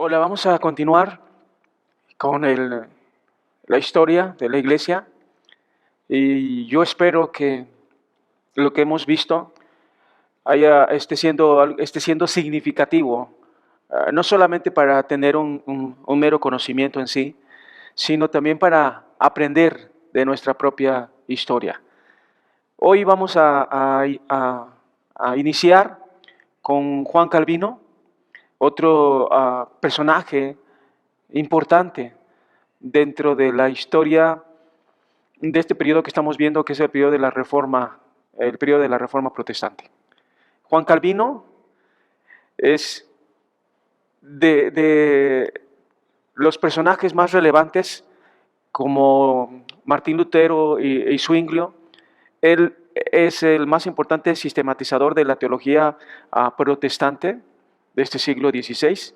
Hola, vamos a continuar con la historia de la iglesia y yo espero que lo que hemos visto esté siendo significativo, no solamente para tener un mero conocimiento en sí, sino también para aprender de nuestra propia historia. Hoy vamos a iniciar con Juan Calvino, otro personaje importante dentro de la historia de este periodo que estamos viendo, que es el periodo de la Reforma Protestante. Juan Calvino es de los personajes más relevantes, como Martín Lutero y Zwinglio. Él es el más importante sistematizador de la teología protestante de este siglo XVI.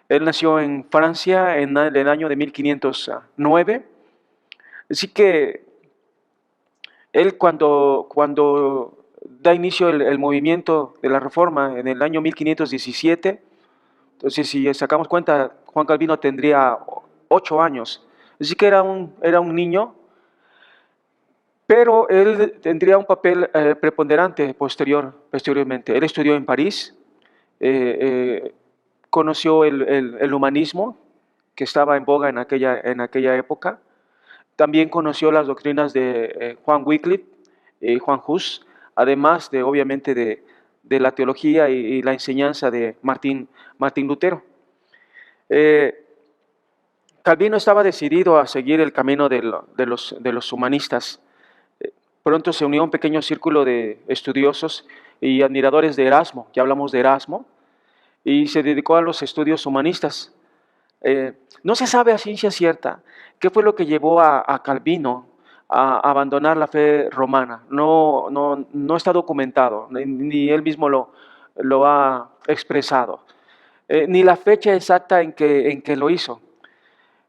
Él nació en Francia en el año de 1509. Así que él cuando da inicio el movimiento de la Reforma en el año 1517, entonces si sacamos cuenta, Juan Calvino tendría 8 años. Así que era un niño, pero él tendría un papel preponderante posteriormente. Él estudió en París, conoció el humanismo, que estaba en boga en aquella época. También conoció las doctrinas de Juan Wycliffe y Juan Hus, además de, obviamente, de la teología y la enseñanza de Martín Lutero. Calvino estaba decidido a seguir el camino de los humanistas. Pronto se unió a un pequeño círculo de estudiosos y admiradores de Erasmo, ya hablamos de Erasmo, y se dedicó a los estudios humanistas. No se sabe a ciencia cierta qué fue lo que llevó a Calvino a abandonar la fe romana. No está documentado, ni él mismo lo ha expresado, ni la fecha exacta en que lo hizo.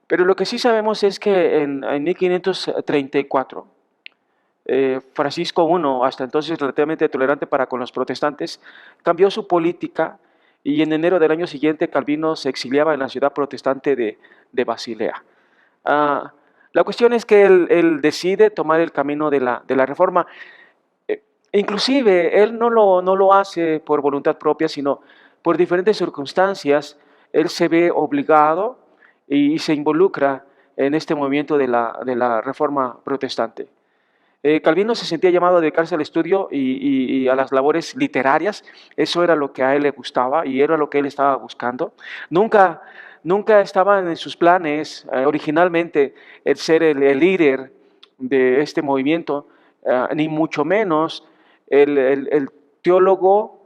Pero lo que sí sabemos es que en 1534, Francisco I, hasta entonces relativamente tolerante para con los protestantes, cambió su política y en enero del año siguiente Calvino se exiliaba en la ciudad protestante de Basilea. Ah, la cuestión es que él decide tomar el camino de la reforma. Inclusive, él no lo hace por voluntad propia, sino por diferentes circunstancias. Él se ve obligado y se involucra en este movimiento de la reforma protestante. Calvino se sentía llamado a dedicarse al estudio y a las labores literarias. Eso era lo que a él le gustaba y era lo que él estaba buscando. Nunca, nunca estaba en sus planes originalmente el ser el líder de este movimiento, ni mucho menos el teólogo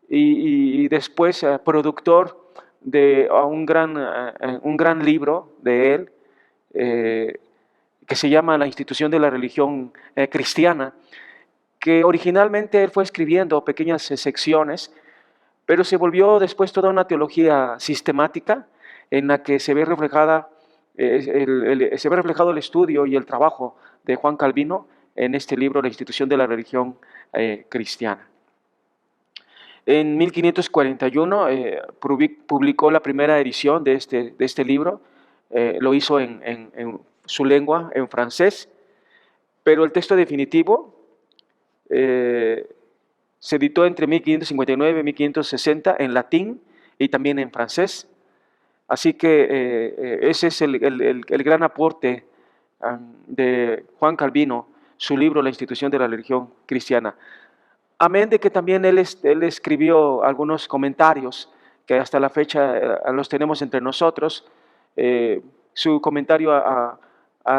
y después productor de un gran libro de él, que se llama La institución de la religión cristiana, que originalmente él fue escribiendo pequeñas secciones, pero se volvió después toda una teología sistemática en la que se ve se ve reflejado el estudio y el trabajo de Juan Calvino en este libro, La institución de la religión cristiana. En 1541 publicó la primera edición de este libro, lo hizo en su lengua, en francés, pero el texto definitivo se editó entre 1559 y 1560 en latín y también en francés. Así que ese es el gran aporte de Juan Calvino, su libro La institución de la religión cristiana. Amén de que también él escribió algunos comentarios que hasta la fecha los tenemos entre nosotros. Su comentario a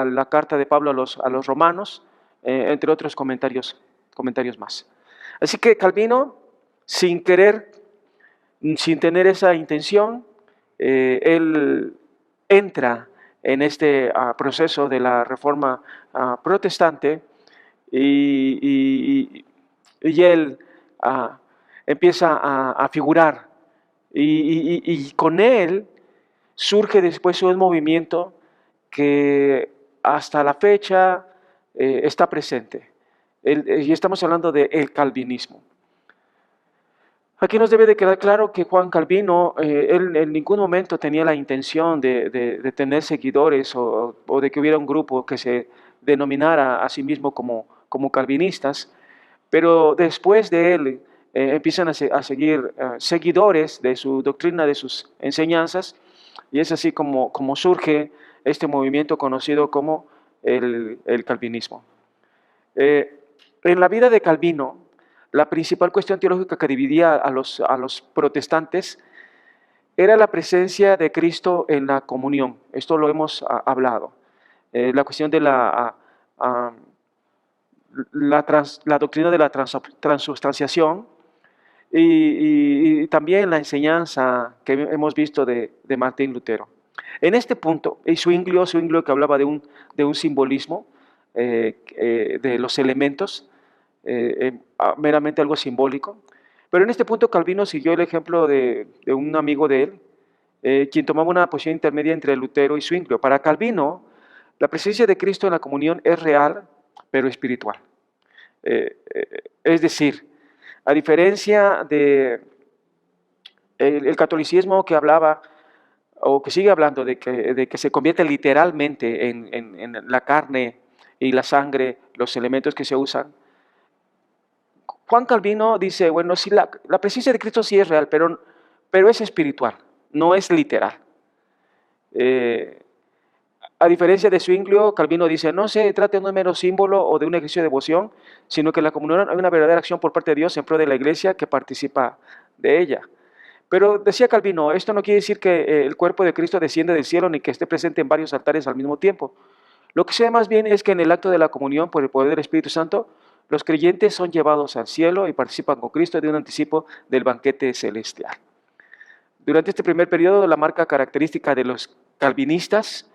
la carta de Pablo a los romanos, entre otros comentarios más. Así que Calvino, sin querer, sin tener esa intención, él entra en este proceso de la reforma protestante y él empieza a figurar y con él surge después un movimiento que hasta la fecha está presente. Y estamos hablando del calvinismo. Aquí nos debe de quedar claro que Juan Calvino, él en ningún momento tenía la intención de tener seguidores o de que hubiera un grupo que se denominara a sí mismo como calvinistas, pero después de él empiezan a seguir seguidores de su doctrina, de sus enseñanzas, y es así como surge este movimiento conocido como el calvinismo. En la vida de Calvino, la principal cuestión teológica que dividía a los protestantes era la presencia de Cristo en la comunión. Esto lo hemos hablado. La cuestión de la doctrina de la transubstanciación y también la enseñanza que hemos visto de Martín Lutero. En este punto, Zwinglio que hablaba de un simbolismo de los elementos, meramente algo simbólico. Pero en este punto Calvino siguió el ejemplo de un amigo de él, quien tomaba una posición intermedia entre Lutero y Zwinglio. Para Calvino, la presencia de Cristo en la comunión es real, pero espiritual. Es decir, a diferencia de el catolicismo que hablaba o que sigue hablando de que se convierte literalmente en la carne y la sangre, los elementos que se usan, Juan Calvino dice, bueno, sí, la presencia de Cristo sí es real, pero es espiritual, no es literal. A diferencia de Zwinglio, Calvino dice, no se trata de un mero símbolo o de un ejercicio de devoción, sino que en la comunión hay una verdadera acción por parte de Dios en pro de la iglesia que participa de ella. Pero decía Calvino, esto no quiere decir que el cuerpo de Cristo desciende del cielo ni que esté presente en varios altares al mismo tiempo. Lo que sea más bien es que en el acto de la comunión por el poder del Espíritu Santo, los creyentes son llevados al cielo y participan con Cristo de un anticipo del banquete celestial. Durante este primer periodo, la marca característica de los calvinistas,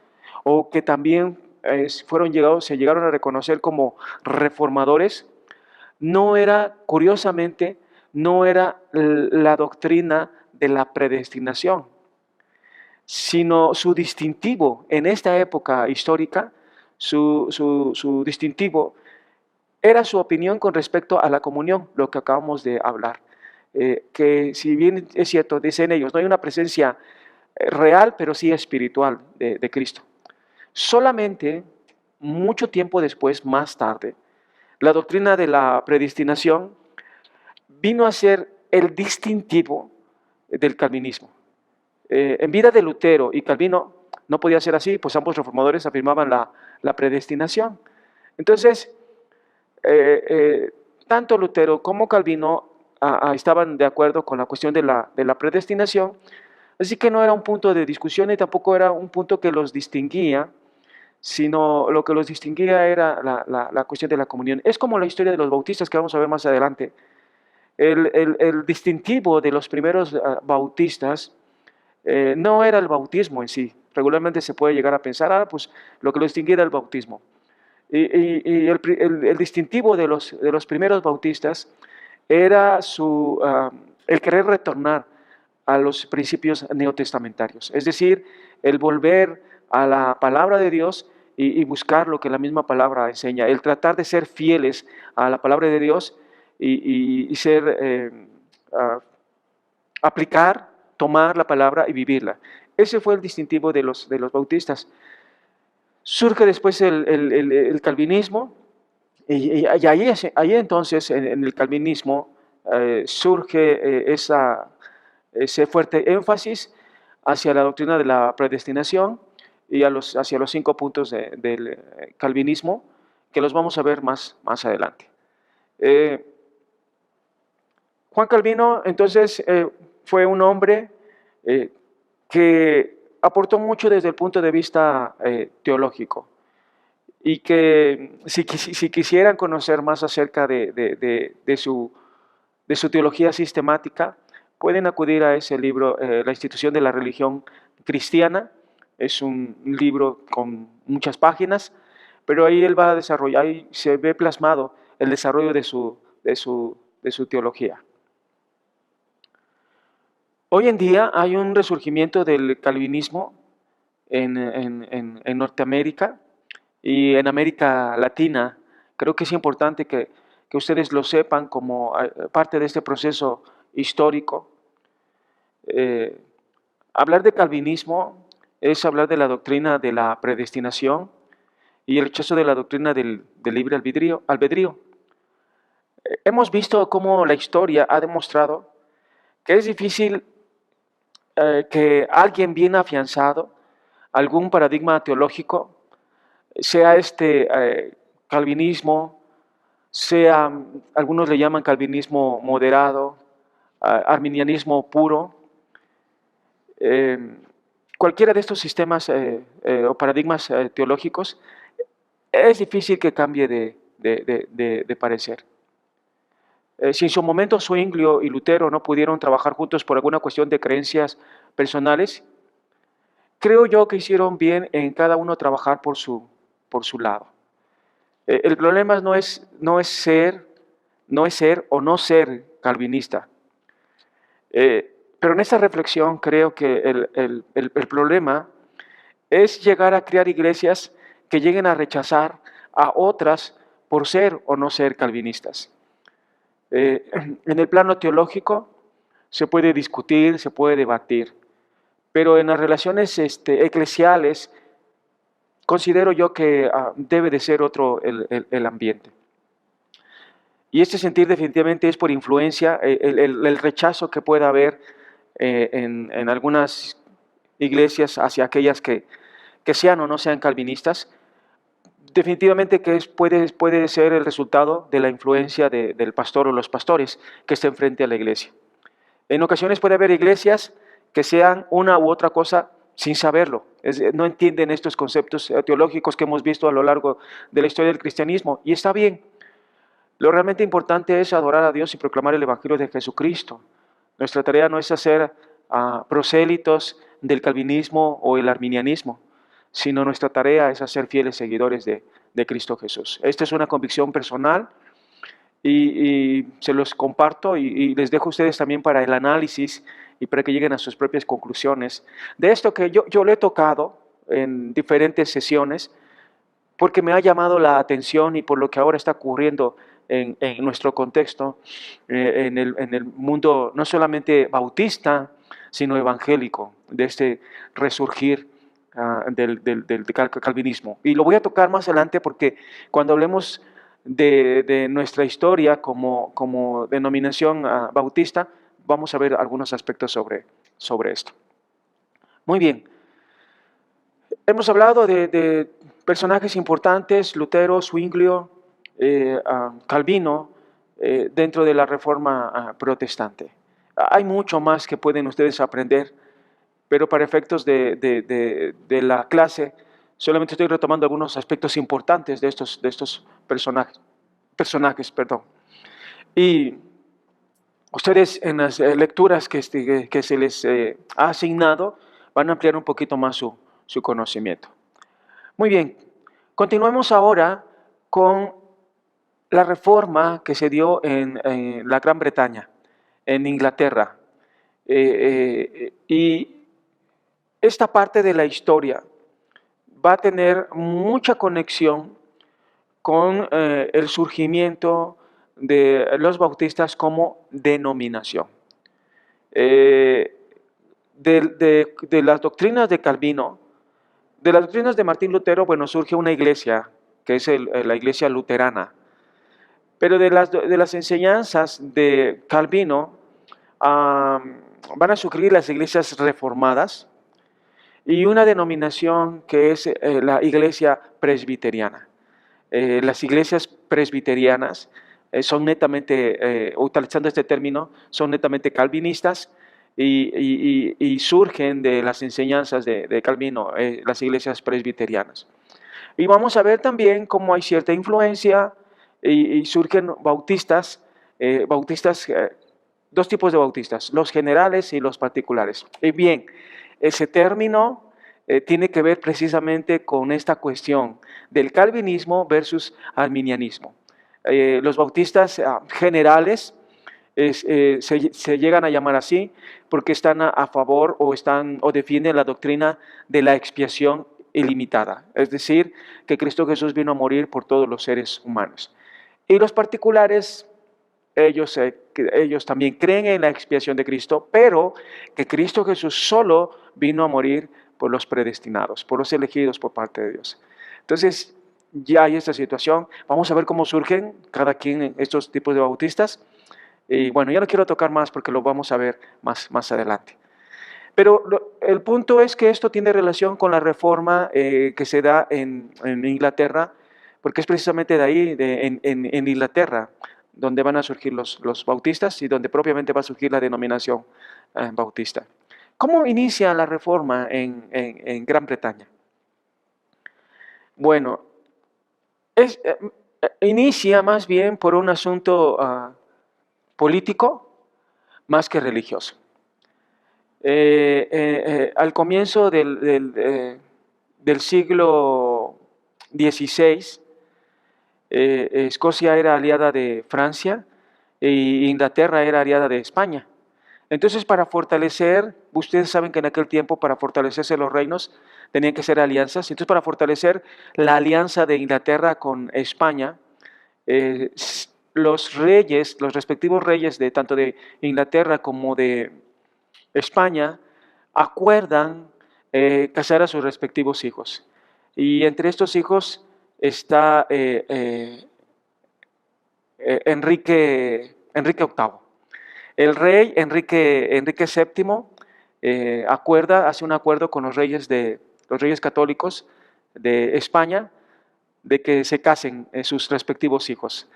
o que también se llegaron a reconocer como reformadores, no era, curiosamente, no era la doctrina de la predestinación, sino su distintivo en esta época histórica, su distintivo era su opinión con respecto a la comunión, lo que acabamos de hablar. Que si bien es cierto, dicen ellos, no hay una presencia real, pero sí espiritual de Cristo. Solamente mucho tiempo después, más tarde, la doctrina de la predestinación vino a ser el distintivo del calvinismo. En vida de Lutero y Calvino no podía ser así, pues ambos reformadores afirmaban la predestinación. Entonces, tanto Lutero como Calvino estaban de acuerdo con la cuestión de la predestinación, así que no era un punto de discusión y tampoco era un punto que los distinguía, sino lo que los distinguía era la cuestión de la comunión. Es como la historia de los bautistas que vamos a ver más adelante. El distintivo de los primeros bautistas no era el bautismo en sí. Regularmente se puede llegar a pensar, pues lo que lo distinguía era el bautismo. Y el distintivo de los primeros bautistas era el querer retornar a los principios neotestamentarios, es decir, el volver a la palabra de Dios y buscar lo que la misma palabra enseña, el tratar de ser fieles a la palabra de Dios y aplicar, tomar la palabra y vivirla. Ese fue el distintivo de los bautistas. Surge después el calvinismo y ahí entonces en el calvinismo surge ese fuerte énfasis hacia la doctrina de la predestinación y hacia los 5 puntos del calvinismo, que los vamos a ver más adelante. Juan Calvino entonces fue un hombre que aportó mucho desde el punto de vista teológico y que si quisieran conocer más acerca de su teología sistemática, pueden acudir a ese libro, La institución de la religión cristiana. Es un libro con muchas páginas, pero ahí él va a desarrollar, ahí se ve plasmado el desarrollo de su teología. Hoy en día hay un resurgimiento del calvinismo en Norteamérica y en América Latina. Creo que es importante que ustedes lo sepan como parte de este proceso histórico. Hablar de calvinismo es hablar de la doctrina de la predestinación y el rechazo de la doctrina del libre albedrío. Hemos visto cómo la historia ha demostrado que es difícil que alguien bien afianzado, algún paradigma teológico, sea calvinismo, sea, algunos le llaman calvinismo moderado, arminianismo puro, cualquiera de estos sistemas o paradigmas teológicos, es difícil que cambie de parecer. Si en su momento Zwinglio y Lutero no pudieron trabajar juntos por alguna cuestión de creencias personales, creo yo que hicieron bien en cada uno trabajar por su lado. El problema no es ser o no ser calvinista. Pero en esta reflexión creo que el problema es llegar a crear iglesias que lleguen a rechazar a otras por ser o no ser calvinistas. En el plano teológico se puede discutir, se puede debatir, pero en las relaciones eclesiales considero yo que debe de ser otro el ambiente. Y este sentir definitivamente es por influencia, el rechazo que pueda haber en algunas iglesias hacia aquellas que sean o no sean calvinistas, definitivamente que puede ser el resultado de la influencia del pastor o los pastores que estén frente a la iglesia. En ocasiones puede haber iglesias que sean una u otra cosa sin saberlo. No entienden estos conceptos teológicos que hemos visto a lo largo de la historia del cristianismo, y está bien. Lo realmente importante es adorar a Dios y proclamar el Evangelio de Jesucristo. Nuestra tarea no es hacer prosélitos del calvinismo o el arminianismo, sino nuestra tarea es hacer fieles seguidores de Cristo Jesús. Esta es una convicción personal y se los comparto y les dejo a ustedes también para el análisis y para que lleguen a sus propias conclusiones. De esto que yo le he tocado en diferentes sesiones, porque me ha llamado la atención y por lo que ahora está ocurriendo en nuestro contexto, en el mundo no solamente bautista, sino evangélico, de este resurgir del calvinismo. Y lo voy a tocar más adelante porque cuando hablemos de nuestra historia como denominación bautista, vamos a ver algunos aspectos sobre esto. Muy bien. Hemos hablado de personajes importantes, Lutero, Zwinglio, Calvino, dentro de la Reforma protestante. Hay mucho más que pueden ustedes aprender, pero para efectos de la clase, solamente estoy retomando algunos aspectos importantes de estos personajes. Y ustedes en las lecturas que se les ha asignado van a ampliar un poquito más su conocimiento. Muy bien, continuemos ahora con la reforma que se dio en la Gran Bretaña, en Inglaterra. Y esta parte de la historia va a tener mucha conexión con el surgimiento de los bautistas como denominación. De las doctrinas de Calvino, de las doctrinas de Martín Lutero, bueno, surge una iglesia, que es la iglesia luterana. Pero de las enseñanzas de Calvino van a surgir las iglesias reformadas y una denominación que es la iglesia presbiteriana. Las iglesias presbiterianas son netamente, utilizando este término, son netamente calvinistas y surgen de las enseñanzas de Calvino, las iglesias presbiterianas. Y vamos a ver también cómo hay cierta influencia y surgen bautistas, dos tipos de bautistas, los generales y los particulares. Y bien, ese término tiene que ver precisamente con esta cuestión del calvinismo versus arminianismo. Los bautistas generales se llegan a llamar así porque están a favor o defienden la doctrina de la expiación ilimitada, es decir, que Cristo Jesús vino a morir por todos los seres humanos. Y los particulares, ellos ellos también creen en la expiación de Cristo, pero que Cristo Jesús solo vino a morir por los predestinados, por los elegidos por parte de Dios. Entonces, ya hay esta situación. Vamos a ver cómo surgen cada quien estos tipos de bautistas. Y bueno, ya no quiero tocar más porque lo vamos a ver más adelante. Pero el punto es que esto tiene relación con la reforma que se da en Inglaterra, porque es precisamente de ahí, en Inglaterra, donde van a surgir los bautistas y donde propiamente va a surgir la denominación bautista. ¿Cómo inicia la reforma en Gran Bretaña? Bueno, inicia más bien por un asunto político más que religioso. Al comienzo del siglo XVI, Escocia era aliada de Francia e Inglaterra era aliada de España. Entonces, para fortalecer, ustedes saben que en aquel tiempo, para fortalecerse los reinos, tenían que ser alianzas. Entonces, para fortalecer la alianza de Inglaterra con España, los reyes, los respectivos reyes de tanto de Inglaterra como de España, acuerdan casar a sus respectivos hijos. Y entre estos hijos está Enrique VIII. El rey Enrique VII hace un acuerdo con los reyes católicos de España de que se casen sus respectivos hijos.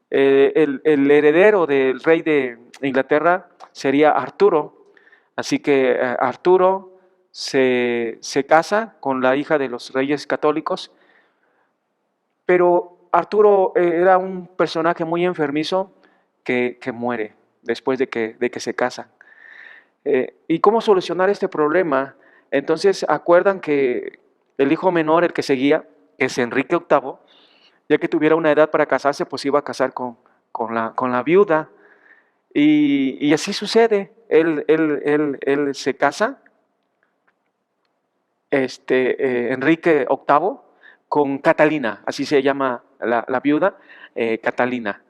El heredero del rey de Inglaterra sería Arturo, así que Arturo se casa con la hija de los reyes católicos, pero Arturo era un personaje muy enfermizo que muere después de que se casan. ¿Y cómo solucionar este problema? Entonces acuerdan que el hijo menor, el que seguía, que es Enrique VIII, ya que tuviera una edad para casarse, pues iba a casar con la viuda. Y así sucede. Él se casa, Enrique VIII, con Catalina, así se llama la viuda, Catalina.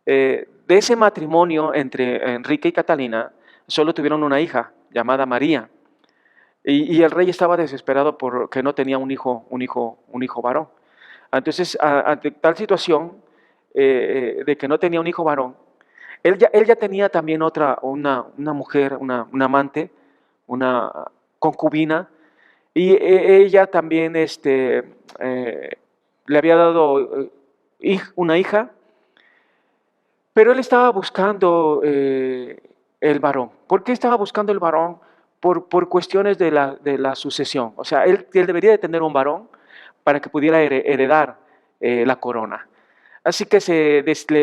De ese matrimonio entre Enrique y Catalina, solo tuvieron una hija llamada María. Y el rey estaba desesperado porque no tenía un hijo varón. Entonces, ante tal situación de que no tenía un hijo varón, él ya tenía también una mujer, una amante, una concubina, y ella también le había dado una hija, pero él estaba buscando el varón. ¿Por qué estaba buscando el varón? Por cuestiones de la sucesión. O sea, él debería de tener un varón para que pudiera heredar la corona. Así que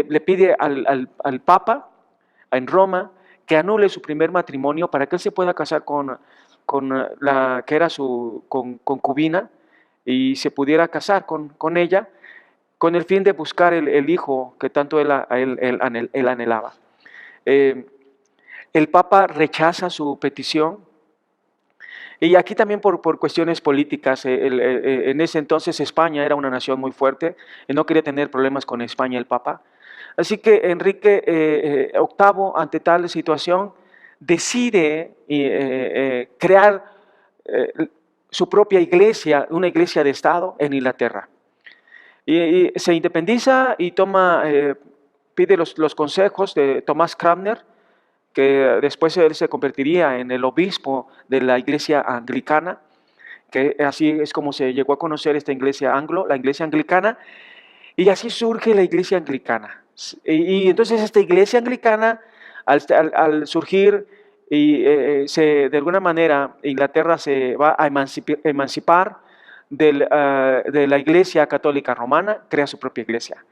le pide al Papa en Roma que anule su primer matrimonio para que él se pueda casar con la que era su concubina y se pudiera casar con ella con el fin de buscar el hijo que tanto él anhelaba. El Papa rechaza su petición. Y aquí también por cuestiones políticas, en ese entonces España era una nación muy fuerte y no quería tener problemas con España el Papa. Así que Enrique VIII, ante tal situación, decide crear su propia iglesia, una iglesia de Estado en Inglaterra. Y se independiza y pide los consejos de Thomas Cranmer, que después él se convertiría en el obispo de la iglesia anglicana, que así es como se llegó a conocer esta iglesia la iglesia anglicana, y así surge la iglesia anglicana. Y entonces esta iglesia anglicana, al surgir, de alguna manera Inglaterra se va a emancipar de la iglesia católica romana, crea su propia iglesia.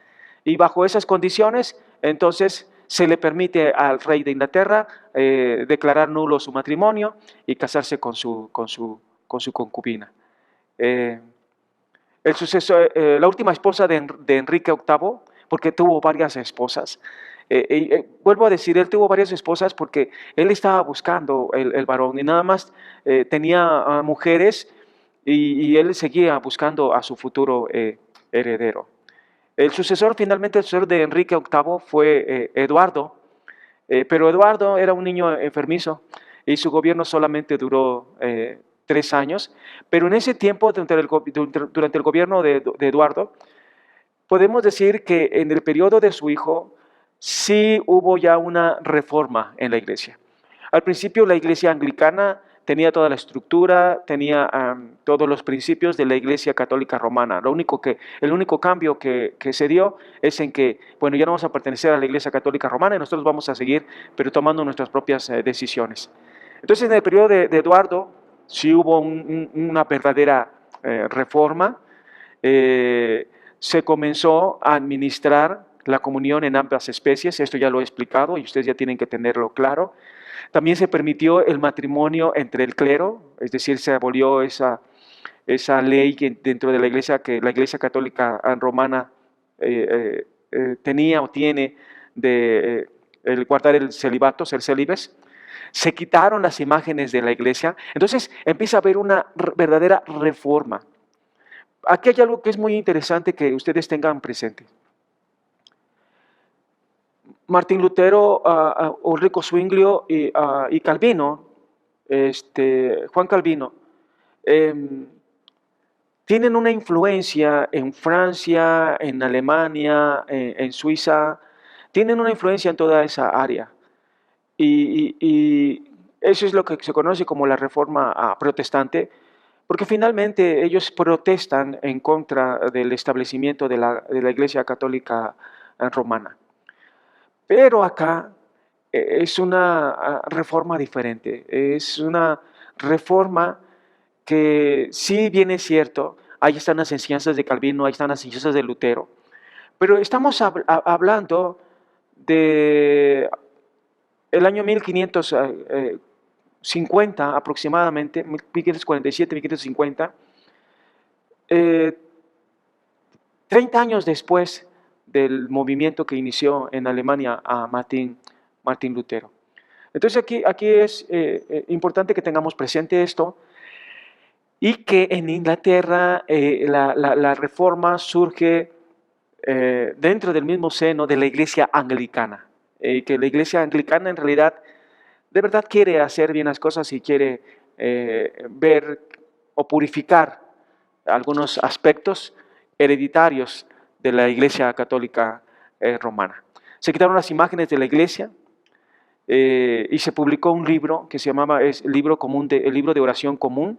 Y bajo esas condiciones, entonces se le permite al rey de Inglaterra declarar nulo su matrimonio y casarse con su concubina. La última esposa de Enrique VIII, porque tuvo varias esposas. Vuelvo a decir, él tuvo varias esposas porque él estaba buscando el varón y nada más tenía mujeres y él seguía buscando a su futuro heredero. Finalmente el sucesor de Enrique VIII fue Eduardo, Pero Eduardo era un niño enfermizo y su gobierno solamente duró 3 años, pero en ese tiempo, durante el gobierno de Eduardo, podemos decir que en el periodo de su hijo sí hubo ya una reforma en la iglesia. Al principio la iglesia anglicana tenía toda la estructura, tenía todos los principios de la iglesia católica romana. El único cambio que se dio es en que, bueno, ya no vamos a pertenecer a la iglesia católica romana y nosotros vamos a seguir, pero tomando nuestras propias decisiones. Entonces en el periodo de Eduardo sí hubo una verdadera reforma. Se comenzó a administrar la comunión en ambas especies, esto ya lo he explicado y ustedes ya tienen que tenerlo claro. También se permitió el matrimonio entre el clero, es decir, se abolió esa ley que dentro de la iglesia, que la iglesia católica romana tenía o tiene de el guardar el celibato, ser célibes. Se quitaron las imágenes de la iglesia, entonces empieza a haber una verdadera reforma. Aquí hay algo que es muy interesante que ustedes tengan presente. Martín Lutero, Ulrico Zwinglio y Calvino, Juan Calvino, tienen una influencia en Francia, en Alemania, en Suiza, tienen una influencia en toda esa área. Y eso es lo que se conoce como la Reforma protestante, porque finalmente ellos protestan en contra del establecimiento de la Iglesia Católica Romana. Pero acá es una reforma diferente, es una reforma que sí bien es cierto, ahí están las enseñanzas de Calvino, ahí están las enseñanzas de Lutero, pero estamos hablando de el año 1550 aproximadamente, 1547, 1550, 30 años después del movimiento que inició en Alemania a Martín Lutero. Entonces aquí es importante que tengamos presente esto y que en Inglaterra la reforma surge dentro del mismo seno de la iglesia anglicana, que la iglesia anglicana en realidad de verdad quiere hacer bien las cosas y quiere ver o purificar algunos aspectos hereditarios de la Iglesia Católica Romana. Se quitaron las imágenes de la Iglesia y se publicó un libro que se llamaba el libro de oración común,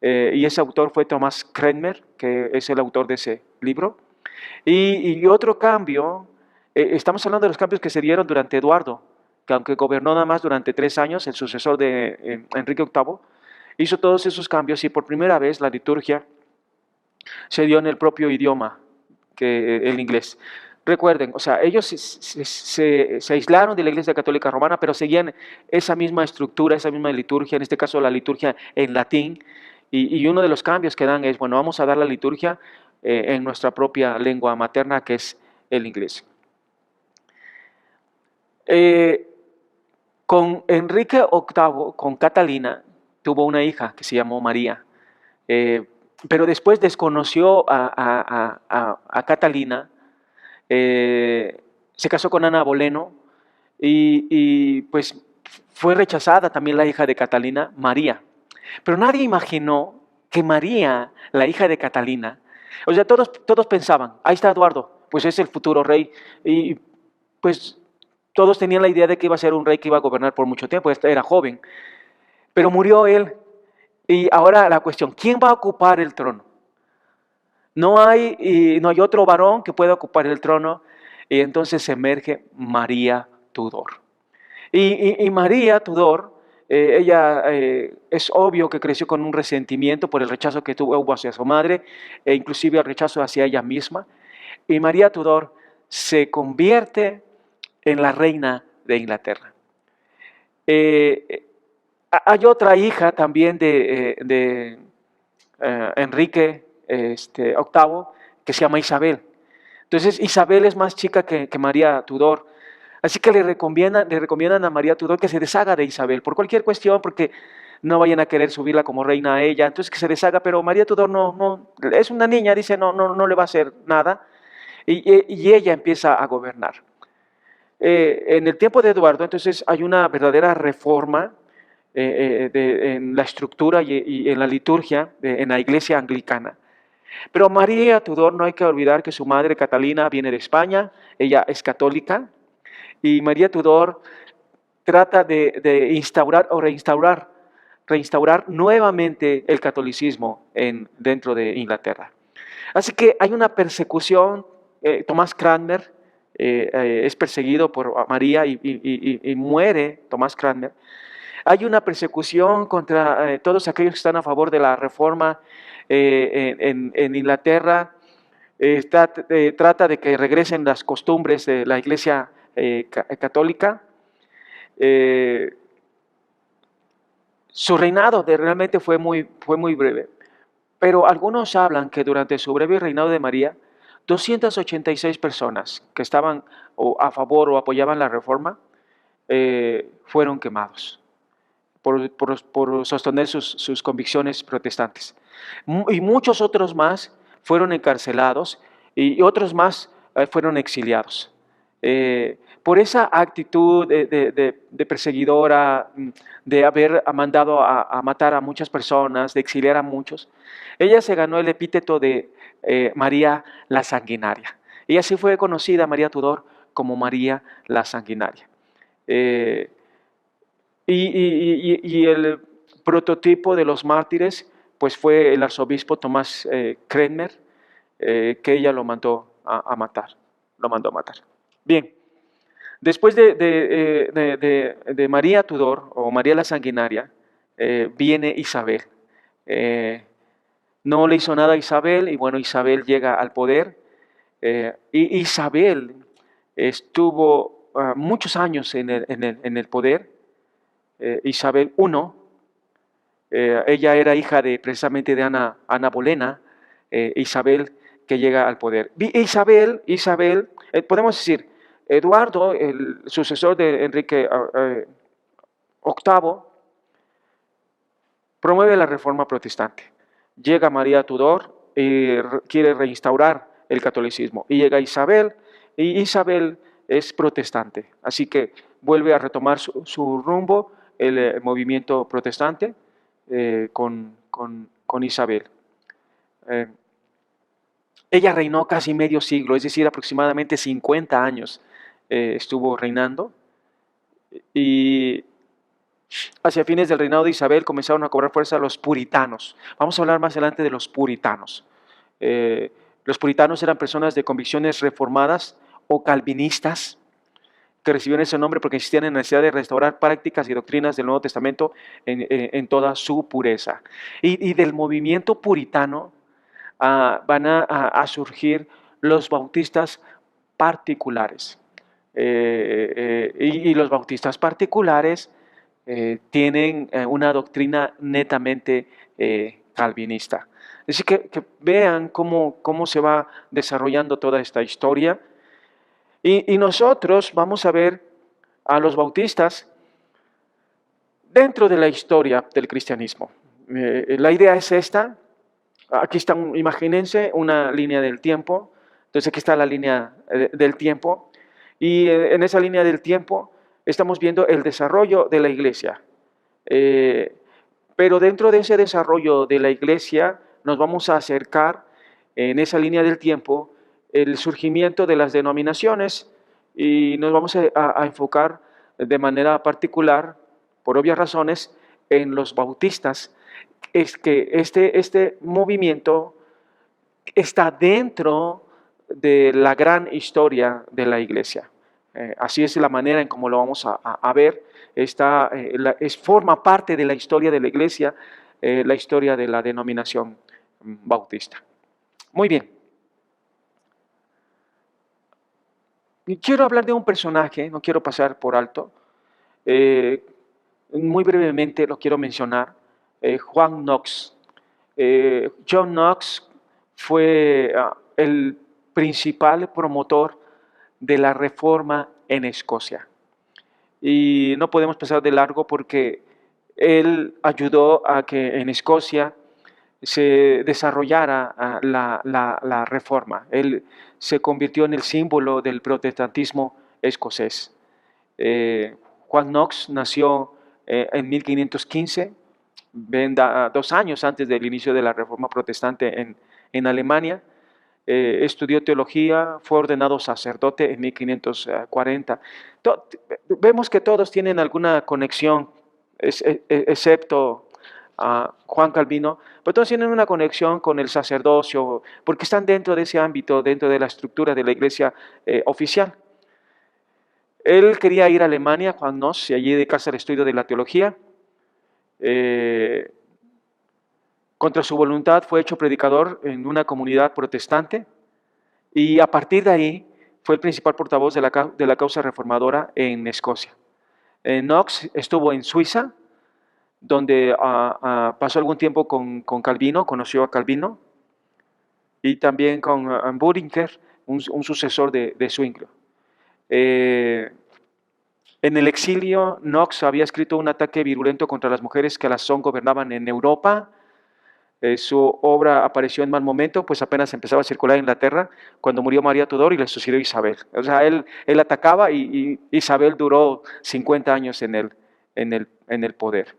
y ese autor fue Thomas Cranmer, que es el autor de ese libro. Y otro cambio, estamos hablando de los cambios que se dieron durante Eduardo, que aunque gobernó nada más durante 3 años, el sucesor de Enrique VIII, hizo todos esos cambios y por primera vez la liturgia se dio en el propio idioma que el inglés. Recuerden, o sea, ellos se aislaron de la Iglesia Católica Romana, pero seguían esa misma estructura, esa misma liturgia, en este caso la liturgia en latín, y uno de los cambios que dan es, bueno, vamos a dar la liturgia en nuestra propia lengua materna, que es el inglés. Con Enrique VIII, con Catalina, tuvo una hija que se llamó María, pero después desconoció a Catalina, se casó con Ana Boleno y pues fue rechazada también la hija de Catalina, María. Pero nadie imaginó que María, la hija de Catalina, o sea, todos pensaban, ahí está Eduardo, pues es el futuro rey, y pues todos tenían la idea de que iba a ser un rey que iba a gobernar por mucho tiempo, era joven, pero murió él. Y ahora la cuestión, ¿quién va a ocupar el trono? No hay otro varón que pueda ocupar el trono, y entonces emerge María Tudor. Y María Tudor, ella es obvio que creció con un resentimiento por el rechazo que tuvo hacia su madre, e inclusive el rechazo hacia ella misma. Y María Tudor se convierte en la reina de Inglaterra. Hay otra hija también de Enrique VIII que se llama Isabel. Entonces Isabel es más chica que María Tudor. Así que le recomiendan a María Tudor que se deshaga de Isabel por cualquier cuestión, porque no vayan a querer subirla como reina a ella. Entonces que se deshaga, pero María Tudor no es una niña, dice no le va a hacer nada. Y ella empieza a gobernar. En el tiempo de Eduardo, entonces, hay una verdadera reforma en la estructura y en la liturgia en la iglesia anglicana. Pero María Tudor, no hay que olvidar que su madre Catalina viene de España, ella es católica, y María Tudor trata de instaurar o reinstaurar nuevamente el catolicismo dentro de Inglaterra. Así que hay una persecución. Tomás Cranmer es perseguido por María y muere Tomás Cranmer. Hay una persecución contra todos aquellos que están a favor de la reforma en Inglaterra. Trata de que regresen las costumbres de la Iglesia católica. Su reinado realmente fue muy breve, pero algunos hablan que durante su breve reinado de María, 286 personas que estaban a favor o apoyaban la reforma fueron quemados por sostener sus convicciones protestantes. Y muchos otros más fueron encarcelados y otros más fueron exiliados. Por esa actitud de perseguidora, de haber mandado a matar a muchas personas, de exiliar a muchos, ella se ganó el epíteto de María la Sanguinaria. Y así fue conocida María Tudor como María la Sanguinaria. Y el prototipo de los mártires pues fue el arzobispo Tomás Cranmer, que ella lo mandó a matar. Lo mandó a matar. Bien, después de María Tudor o María la Sanguinaria, viene Isabel. No le hizo nada a Isabel y bueno, Isabel llega al poder. Y Isabel estuvo muchos años en el poder. Isabel I, ella era hija precisamente de Ana Bolena, Isabel que llega al poder. Isabel, podemos decir, Eduardo, el sucesor de Enrique VIII, promueve la reforma protestante. Llega María Tudor y quiere reinstaurar el catolicismo. Y llega Isabel, y Isabel es protestante. Así que vuelve a retomar su rumbo el movimiento protestante con Isabel. Ella reinó casi medio siglo, es decir, aproximadamente 50 años estuvo reinando. Y hacia fines del reinado de Isabel comenzaron a cobrar fuerza los puritanos. Vamos a hablar más adelante de los puritanos. Los puritanos eran personas de convicciones reformadas o calvinistas, que recibieron ese nombre porque insistían en la necesidad de restaurar prácticas y doctrinas del Nuevo Testamento en toda su pureza. Y del movimiento puritano van a surgir los bautistas particulares. Y los bautistas particulares tienen una doctrina netamente calvinista. Así que vean cómo se va desarrollando toda esta historia. Y nosotros vamos a ver a los bautistas dentro de la historia del cristianismo. La idea es esta. Aquí está, imagínense, una línea del tiempo. Entonces aquí está la línea del tiempo. Y en esa línea del tiempo estamos viendo el desarrollo de la iglesia. Pero dentro de ese desarrollo de la iglesia nos vamos a acercar en esa línea del tiempo el surgimiento de las denominaciones y nos vamos a enfocar de manera particular, por obvias razones, en los bautistas. Es que este movimiento está dentro de la gran historia de la iglesia. Así es la manera en cómo lo vamos a ver. Forma parte de la historia de la iglesia, la historia de la denominación bautista. Muy bien. Y quiero hablar de un personaje, no quiero pasar por alto. Muy brevemente lo quiero mencionar. Juan Knox. John Knox fue el principal promotor de la reforma en Escocia. Y no podemos pasar de largo porque él ayudó a que en Escocia se desarrollara la reforma. Él se convirtió en el símbolo del protestantismo escocés. Juan Knox nació en 1515, 2 años antes del inicio de la Reforma Protestante en Alemania. Estudió teología, fue ordenado sacerdote en 1540. Vemos que todos tienen alguna conexión, excepto Juan Calvino, pero todos tienen una conexión con el sacerdocio, porque están dentro de ese ámbito, dentro de la estructura de la iglesia oficial. Él quería ir a Alemania, Juan Knox, y allí dedicarse al estudio de la teología. Contra su voluntad fue hecho predicador en una comunidad protestante y a partir de ahí fue el principal portavoz de la causa reformadora en Escocia. Knox estuvo en Suiza, donde pasó algún tiempo con Calvino, conoció a Calvino, y también con Bullinger, un sucesor de Zwinglio. En el exilio, Knox había escrito un ataque virulento contra las mujeres que a la sazón gobernaban en Europa. Su obra apareció en mal momento, pues apenas empezaba a circular en Inglaterra cuando murió María Tudor y le sucedió Isabel. O sea, él atacaba y Isabel duró 50 años en el poder.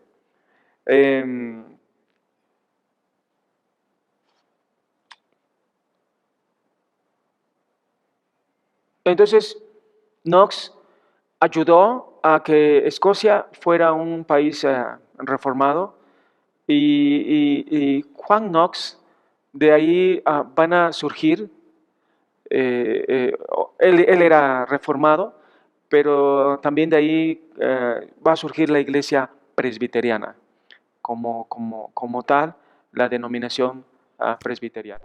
Entonces, Knox ayudó a que Escocia fuera un país reformado y Juan Knox, de ahí van a surgir, él era reformado, pero también de ahí va a surgir la iglesia presbiteriana, como tal, la denominación presbiteriana.